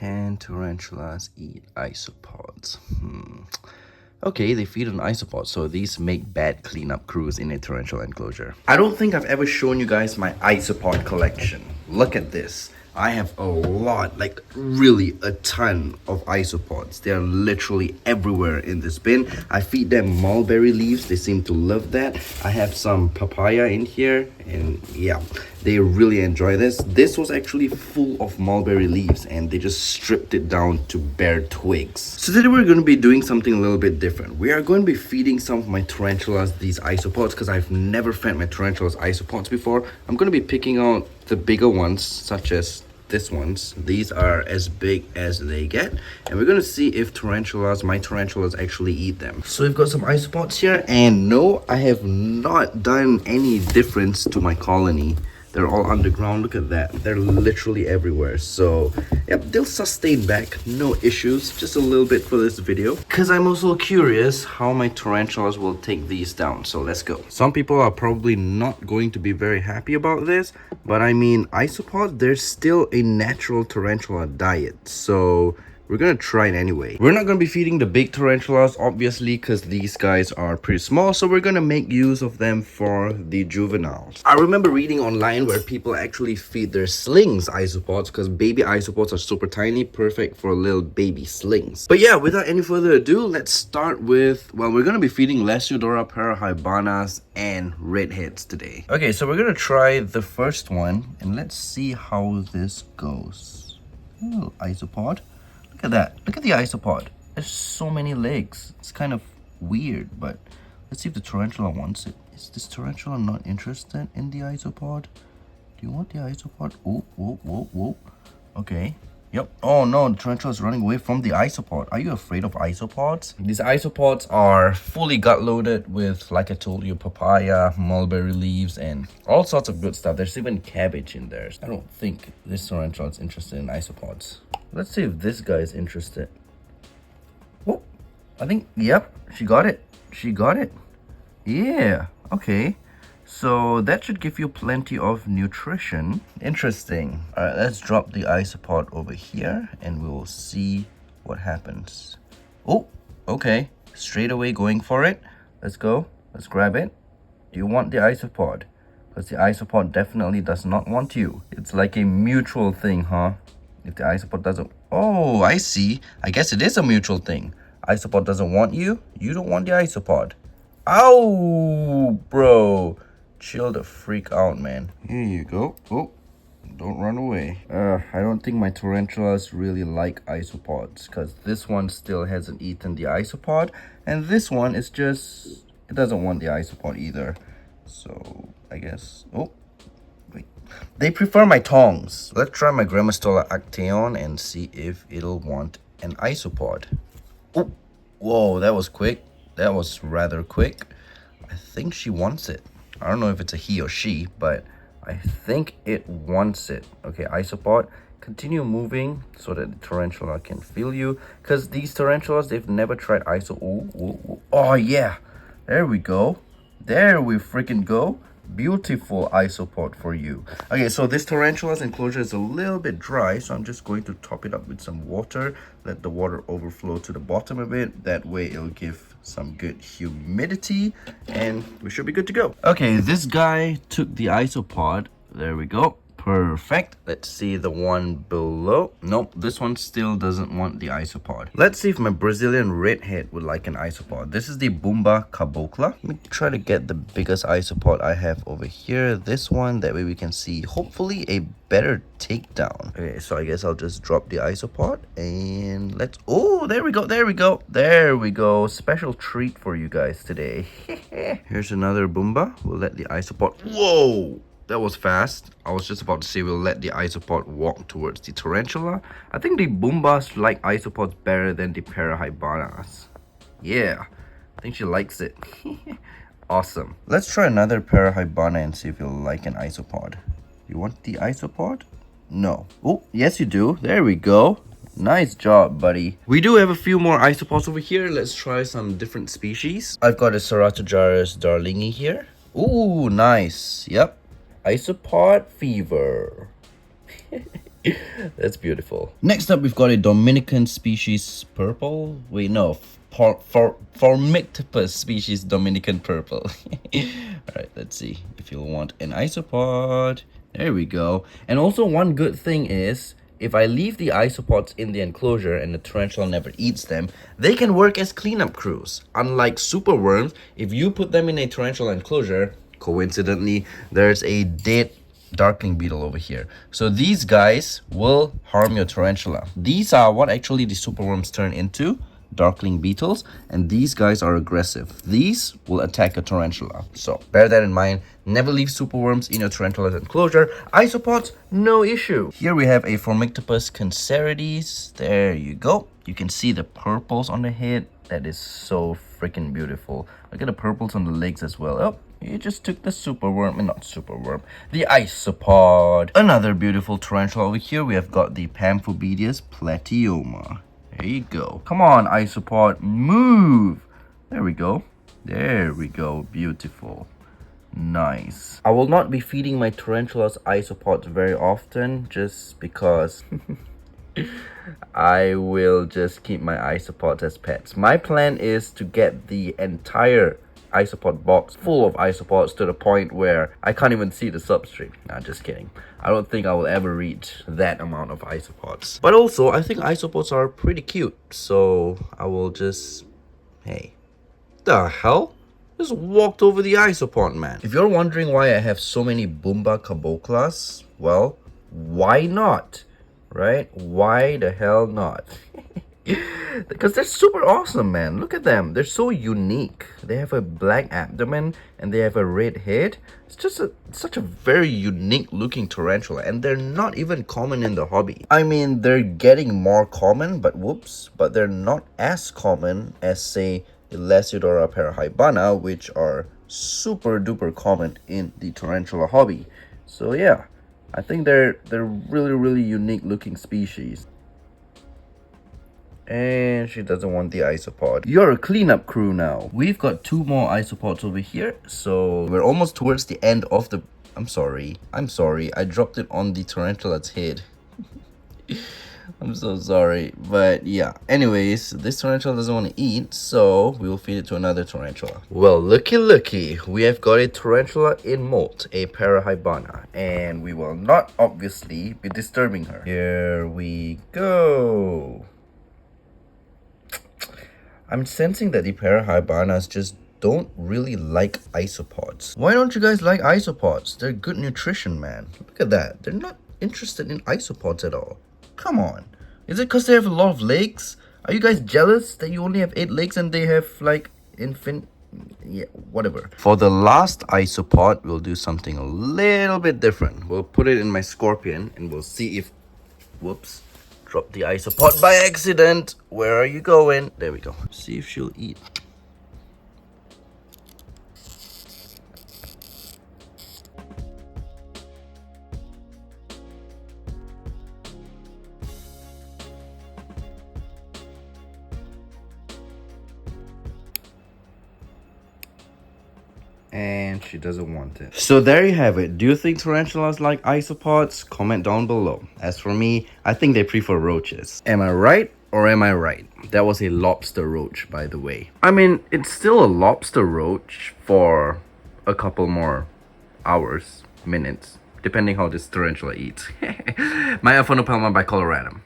Can tarantulas eat isopods? Okay, they feed on isopods, so these make bad cleanup crews in a tarantula enclosure. I don't think I've ever shown you guys my isopod collection. Look at this. I have a lot, like really a ton of isopods. They are literally everywhere in this bin. I feed them mulberry leaves. They seem to love that. I have some papaya in here, and yeah, they really enjoy this. This was actually full of mulberry leaves, and they just stripped it down to bare twigs. So today we're going to be doing something a little bit different. We are going to be feeding some of my tarantulas these isopods because I've never fed my tarantulas isopods before. I'm going to be picking out the bigger ones, such as this ones. These are as big as they get, and we're gonna see if my tarantulas actually eat them. So we've got some isopods here, and no, I have not done any difference to my colony. They're all underground. Look at that. They're literally everywhere. So, yep, they'll sustain back. No issues. Just a little bit for this video. Because I'm also curious how my tarantulas will take these down. So, let's go. Some people are probably not going to be very happy about this. But I mean, isopods, they're still a natural tarantula diet. So we're gonna try it anyway. We're not gonna be feeding the big tarantulas, obviously, because these guys are pretty small. So we're gonna make use of them for the juveniles. I remember reading online where people actually feed their slings isopods because baby isopods are super tiny, perfect for little baby slings. But yeah, without any further ado, let's start with, well, we're gonna be feeding Lesiodora parahybana and redheads today. Okay, so we're gonna try the first one, and let's see how this goes. Oh, isopod. Look at that. Look at the isopod. There's so many legs. It's kind of weird, but let's see if the tarantula wants it. Is this tarantula not interested in the isopod? Do you want the isopod? Oh, whoa, whoa, whoa. Okay. Yep. Oh no, the tarantula is running away from the isopod. Are you afraid of isopods? These isopods are fully gut loaded with, like I told you, papaya, mulberry leaves, and all sorts of good stuff. There's even cabbage in there. I don't think this tarantula is interested in isopods. Let's see if this guy is interested. Oh, I think, yep, she got it. She got it. Yeah, okay. So that should give you plenty of nutrition. Interesting. All right, let's drop the isopod over here and we'll see what happens. Oh, okay. Straight away going for it. Let's go. Let's grab it. Do you want the isopod? Because the isopod definitely does not want you. It's like a mutual thing, huh? If the isopod doesn't... Oh, I see. I guess it is a mutual thing. Isopod doesn't want you. You don't want the isopod. Ow, bro. Chill the freak out, man. Here you go. Oh, don't run away. I don't think my tarantulas really like isopods because this one still hasn't eaten the isopod. And this one is just... It doesn't want the isopod either. So, I guess... Oh. They prefer my tongs. Let's try my Grammostola actaeon and see if it'll want an isopod. Oh, whoa, that was quick. That was rather quick. I think she wants it. I don't know if it's a he or she, but I think it wants it. Okay, isopod, continue moving so that the tarantula can feel you. Because these tarantulas, they've never tried Oh, yeah. There we go. There we freaking go. Beautiful isopod for you. Okay, so this tarantula's enclosure is a little bit dry, so I'm just going to top it up with some water. Let the water overflow to the bottom of it. That way it'll give some good humidity and we should be good to go. Okay, this guy took the isopod. There we go. Perfect. Let's see the one below. Nope, this one still doesn't want the isopod. Let's see if my Brazilian redhead would like an isopod. This is the Bumba cabocla. Let me try to get the biggest isopod I have over here. This one, that way we can see hopefully a better takedown. Okay, so I guess I'll just drop the isopod and let's... Oh, there we go, there we go. There we go. Special treat for you guys today. Here's another Bumba. We'll let the isopod... Whoa! That was fast. I was just about to say we'll let the isopod walk towards the tarantula. I think the Bumbas like isopods better than the parahybanas. Yeah, I think she likes it. Awesome. Let's try another parahybana and see if you'll like an isopod. You want the isopod? No. Oh, yes you do. There we go. Nice job, buddy. We do have a few more isopods over here. Let's try some different species. I've got a Ceratojaris darlingi here. Ooh, nice. Yep. Isopod fever. That's beautiful. Next up, we've got a Dominican species purple. Wait, no. Formictopus species Dominican purple. Alright, let's see if you'll want an isopod. There we go. And also, one good thing is, if I leave the isopods in the enclosure and the tarantula never eats them, they can work as cleanup crews. Unlike superworms, if you put them in a tarantula enclosure, coincidentally, there's a dead darkling beetle over here. So these guys will harm your tarantula. These are what actually the superworms turn into, darkling beetles, and these guys are aggressive. These will attack a tarantula. So bear that in mind. Never leave superworms in your tarantula's enclosure. Isopods, no issue. Here we have a Formictopus cancerides. There you go. You can see the purples on the head. That is so freaking beautiful. Look at the purples on the legs as well. Oh, you just took the superworm, and not superworm, the isopod. Another beautiful tarantula over here. We have got the Pamphobedius platyoma. There you go. Come on, isopod, move. There we go. There we go. Beautiful. Nice. I will not be feeding my tarantulas isopods very often just because I will just keep my isopods as pets. My plan is to get the entire isopod box full of isopods to the point where I can't even see the substrate. Nah, just kidding. I don't think I will ever reach that amount of isopods. But also, I think isopods are pretty cute. So I will just... Hey. The hell? Just walked over the isopod, man. If you're wondering why I have so many Boomba caboclas, well, why not? Right? Why the hell not? Because they're super awesome, man. Look at them. They're so unique. They have a black abdomen and they have a red head. It's just such a very unique looking tarantula, and they're not even common in the hobby. I mean, they're getting more common, but they're not as common as, say, the Lasiodora parahybana, which are super duper common in the tarantula hobby. So yeah, I think they're really unique looking species. And she doesn't want the isopod. You're a cleanup crew now. We've got 2 more isopods over here. So we're almost towards the end of the... I'm sorry. I dropped it on the tarantula's head. I'm so sorry. But yeah. Anyways, this tarantula doesn't want to eat. So we will feed it to another tarantula. Well, looky. We have got a tarantula in molt, a parahybana. And we will not obviously be disturbing her. Here we go. I'm sensing that the parahybanas just don't really like isopods. Why don't you guys like isopods? They're good nutrition, man. Look at that. They're not interested in isopods at all. Come on. Is it because they have a lot of legs? Are you guys jealous that you only have 8 legs and they have like yeah, whatever. For the last isopod, we'll do something a little bit different. We'll put it in my scorpion and we'll see if... Whoops. Drop the isopod by accident. Where are you going? There we go. See if she'll eat. And she doesn't want it. So there you have it. Do you think tarantulas like isopods? Comment down below. As for me, I think they prefer roaches. Am I right or am I right? That was a lobster roach, by the way. I mean, it's still a lobster roach for a couple more hours, minutes, depending how this tarantula eats. My Aphanopelma bicolorata.